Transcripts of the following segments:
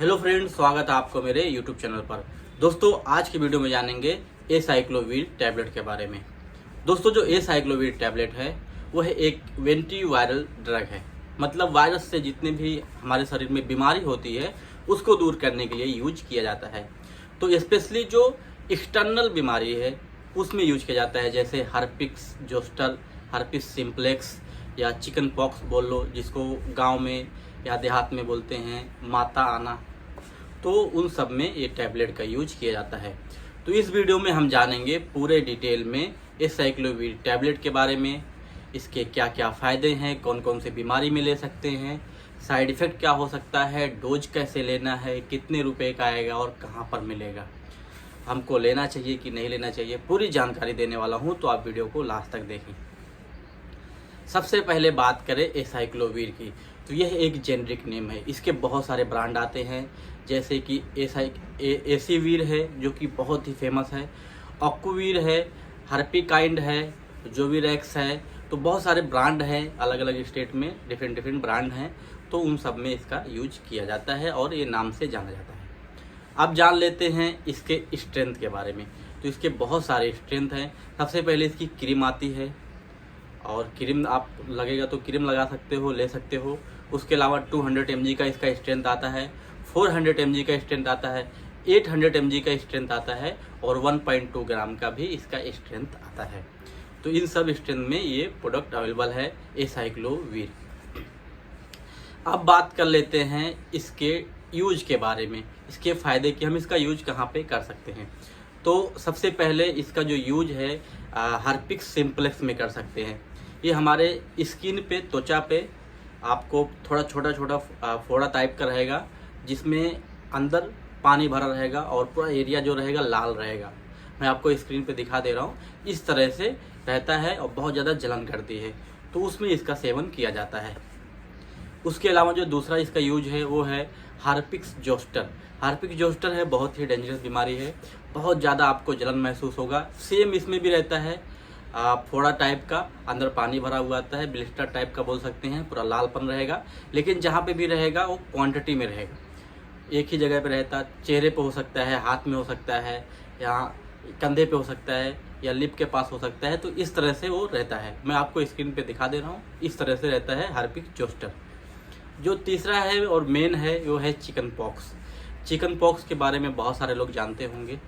Hello friends, स्वागत है आपको मेरे यूट्यूब चैनल पर। दोस्तों, आज की वीडियो में जानेंगे एसाइक्लोवीर टैबलेट के बारे में। दोस्तों, जो एसाइक्लोवीर टैबलेट है वह एक एंटीवायरल ड्रग है। मतलब वायरस से जितने भी हमारे शरीर में बीमारी होती है उसको दूर करने के लिए यूज किया जाता है। तो स्पेशली जो एक्सटर्नल बीमारी है उसमें यूज किया जाता है, जैसे हर्पिक्स जोस्टर, हर्पिस सिम्प्लेक्स या चिकन पॉक्स बोल लो, जिसको गांव में या देहात में बोलते हैं माता आना। तो उन सब में ये टैबलेट का यूज किया जाता है। तो इस वीडियो में हम जानेंगे पूरे डिटेल में एसाइक्लोवीर टैबलेट के बारे में, इसके क्या क्या फ़ायदे हैं, कौन कौन से बीमारी में ले सकते हैं, साइड इफ़ेक्ट क्या हो सकता है, डोज कैसे लेना है, कितने रुपए का आएगा और कहाँ पर मिलेगा, हमको लेना चाहिए कि नहीं लेना चाहिए, पूरी जानकारी देने वाला हूँ। तो आप वीडियो को लास्ट तक देखें। सबसे पहले बात करें एसाइक्लोवीर की, तो यह एक जेनरिक नेम है। इसके बहुत सारे ब्रांड आते हैं, जैसे कि एसीवीर है जो कि बहुत ही फेमस है, ऑक्यूवीर है, हर्पिकाइंड है, जोविरेक्स है। तो बहुत सारे ब्रांड हैं, अलग अलग स्टेट में डिफरेंट ब्रांड हैं। तो उन सब में इसका यूज किया जाता है और ये नाम से जाना जाता है। अब जान लेते हैं इसके स्ट्रेंथ के बारे में। तो इसके बहुत सारे स्ट्रेंथ हैं। सबसे पहले इसकी क्रीम आती है, और क्रीम आप लगेगा तो क्रीम लगा सकते हो, ले सकते हो। उसके अलावा 200 mg का इसका स्ट्रेंथ आता है, 400 mg का स्ट्रेंथ आता है, 800 mg का स्ट्रेंथ आता है और 1.2 ग्राम का भी इसका स्ट्रेंथ आता है। तो इन सब स्ट्रेंथ में ये प्रोडक्ट अवेलेबल है एसाइक्लोवीर। अब बात कर लेते हैं इसके यूज के बारे में, इसके फ़ायदे कि हम इसका यूज कहाँ पे कर सकते हैं। तो सबसे पहले इसका जो यूज है हर्पिक्स सिम्प्लेक्स में कर सकते हैं। ये हमारे स्किन पे, त्वचा पे आपको थोड़ा छोटा फोड़ा टाइप का रहेगा, जिसमें अंदर पानी भरा रहेगा और पूरा एरिया जो रहेगा लाल रहेगा। मैं आपको स्क्रीन पे दिखा दे रहा हूँ। इस तरह से रहता है और बहुत ज़्यादा जलन करती है, तो उसमें इसका सेवन किया जाता है। उसके अलावा जो दूसरा इसका यूज है वो है हर्पिक्स जोस्टर। हर्पिक्स जोस्टर है बहुत ही डेंजरस बीमारी है, बहुत ज़्यादा आपको जलन महसूस होगा। सेम इसमें भी रहता है, फोड़ा टाइप का, अंदर पानी भरा हुआ आता है, ब्लिस्टर टाइप का बोल सकते हैं, पूरा लालपन रहेगा। लेकिन जहाँ पे भी रहेगा वो क्वांटिटी में रहेगा, एक ही जगह पे रहता है। चेहरे पे हो सकता है, हाथ में हो सकता है, यहाँ कंधे पे हो सकता है या लिप के पास हो सकता है। तो इस तरह से वो रहता है। मैं आपको स्क्रीन पे दिखा दे रहा हूँ, इस तरह से रहता है हर्पिक्स जोस्टर। जो तीसरा है और मेन है वो है चिकन पॉक्स। चिकन पॉक्स के बारे में बहुत सारे लोग जानते होंगे।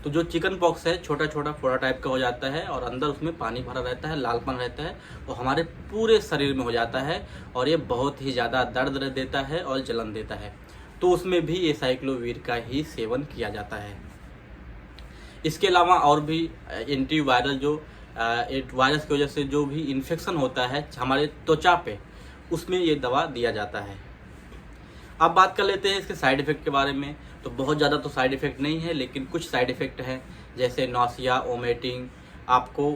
तो जो चिकन पॉक्स है छोटा फोड़ा टाइप का हो जाता है और अंदर उसमें पानी भरा रहता है, लालपन रहता है, वो हमारे पूरे शरीर में हो जाता है और ये बहुत ही ज़्यादा दर्द देता है और जलन देता है। तो उसमें भी एसाइक्लोवीर का ही सेवन किया जाता है। इसके अलावा और भी एंटीवायरल, जो वायरस की वजह से जो भी इन्फेक्शन होता है हमारे त्वचा पे, उसमें ये दवा दिया जाता है। अब बात कर लेते हैं इसके साइड इफ़ेक्ट के बारे में। तो बहुत ज़्यादा तो साइड इफ़ेक्ट नहीं है, लेकिन कुछ साइड इफ़ेक्ट हैं, जैसे नौसिया, वोमिटिंग, आपको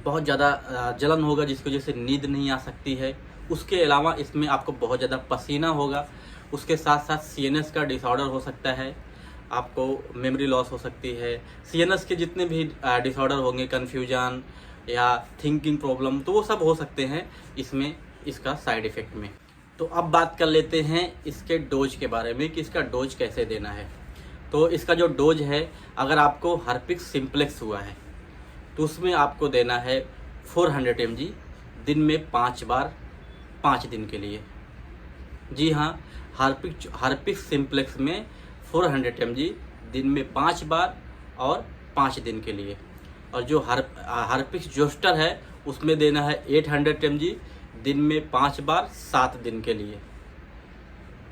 बहुत ज़्यादा जलन होगा जिसकी वजह से नींद नहीं आ सकती है। उसके अलावा इसमें आपको बहुत ज़्यादा पसीना होगा। उसके साथ साथ सीएनएस का डिसऑर्डर हो सकता है, आपको मेमोरी लॉस हो सकती है। सीएनएस के जितने भी डिसऑर्डर होंगे, कन्फ्यूजन या थिंकिंग प्रॉब्लम, तो वो सब हो सकते हैं इसमें, इसका साइड इफ़ेक्ट में। तो अब बात कर लेते हैं इसके डोज के बारे में कि इसका डोज कैसे देना है। तो इसका जो डोज है, अगर आपको हर्पिक्स सिम्प्लेक्स हुआ है तो उसमें आपको देना है 400 mg दिन में 5 बार 5 दिन के लिए। जी हाँ, हर्पिक्स सिम्प्लेक्स में 400 mg दिन में 5 बार और 5 दिन के लिए। और जो हर्पिक्स जोस्टर है उसमें देना है 800 mg दिन में 5 बार 7 दिन के लिए।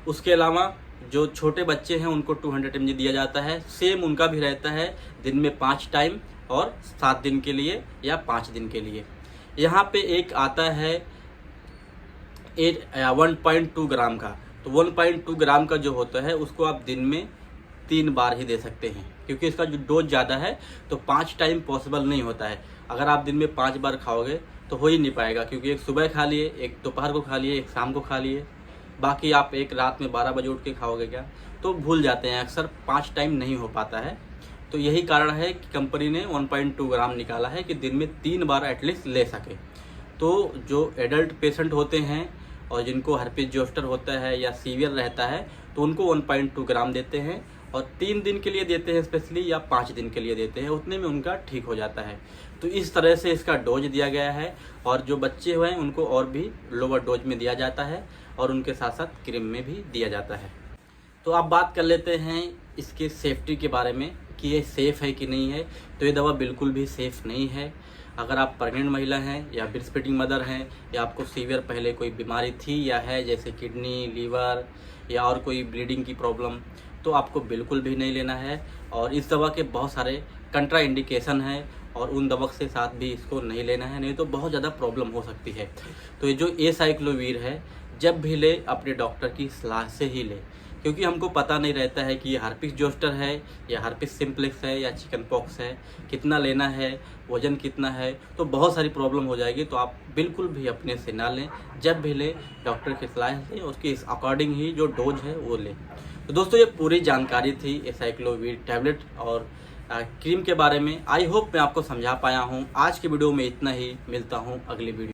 उसके अलावा जो छोटे बच्चे हैं उनको 200 mg दिया जाता है। सेम उनका भी रहता है, दिन में 5 टाइम और 7 दिन के लिए या 5 दिन के लिए। यहाँ पे एक आता है 1.2 ग्राम का। तो 1.2 ग्राम का जो होता है उसको आप दिन में 3 बार ही दे सकते हैं, क्योंकि इसका जो डोज ज़्यादा है तो 5 टाइम पॉसिबल नहीं होता है। अगर आप दिन में 5 बार खाओगे तो हो ही नहीं पाएगा, क्योंकि एक सुबह खा लिए, एक दोपहर को खा लिए, एक शाम को खा लिए, बाकी आप एक रात में 12 बजे उठ के खाओगे क्या, तो भूल जाते हैं अक्सर, 5 टाइम नहीं हो पाता है। तो यही कारण है कि कंपनी ने 1.2 ग्राम निकाला है कि दिन में 3 बार एटलीस्ट ले सके। तो जो एडल्ट पेशेंट होते हैं और जिनको हर्पिस जोस्टर होता है या सीवियर रहता है, तो उनको 1.2 ग्राम देते हैं और 3 दिन के लिए देते हैं स्पेशली, या 5 दिन के लिए देते हैं, उतने में उनका ठीक हो जाता है। तो इस तरह से इसका डोज दिया गया है और जो बच्चे हुए हैं उनको और भी लोअर डोज में दिया जाता है और उनके साथ साथ क्रीम में भी दिया जाता है। तो आप बात कर लेते हैं इसके सेफ्टी के बारे में कि ये सेफ़ है कि नहीं है। तो ये दवा बिल्कुल भी सेफ़ नहीं है। अगर आप प्रेग्नेंट महिला हैं या ब्रेस्ट फीडिंग मदर हैं या आपको सीवियर पहले कोई बीमारी थी या है, जैसे किडनी, लीवर या और कोई ब्लीडिंग की प्रॉब्लम, तो आपको बिल्कुल भी नहीं लेना है। और इस दवा के बहुत सारे कंट्रा इंडिकेशन है और उन दवा के साथ भी इसको नहीं लेना है, नहीं तो बहुत ज़्यादा प्रॉब्लम हो सकती है। तो ये जो एसाइक्लोवीर है, जब भी ले अपने डॉक्टर की सलाह से ही ले, क्योंकि हमको पता नहीं रहता है कि ये हर्पिस जोस्टर है या हर्पिस सिम्प्लेक्स है या चिकन पॉक्स है, कितना लेना है, वजन कितना है, तो बहुत सारी प्रॉब्लम हो जाएगी। तो आप बिल्कुल भी अपने से ना लें, जब भी लें डॉक्टर की सलाह से उसके इस अकॉर्डिंग ही जो डोज है वो लें। तो दोस्तों ये पूरी जानकारी थी एसाइक्लोवीर टैबलेट और क्रीम के बारे में। आई होप मैं आपको समझा पाया हूँ। आज की वीडियो में इतना ही, मिलता हूँ अगली वीडियो।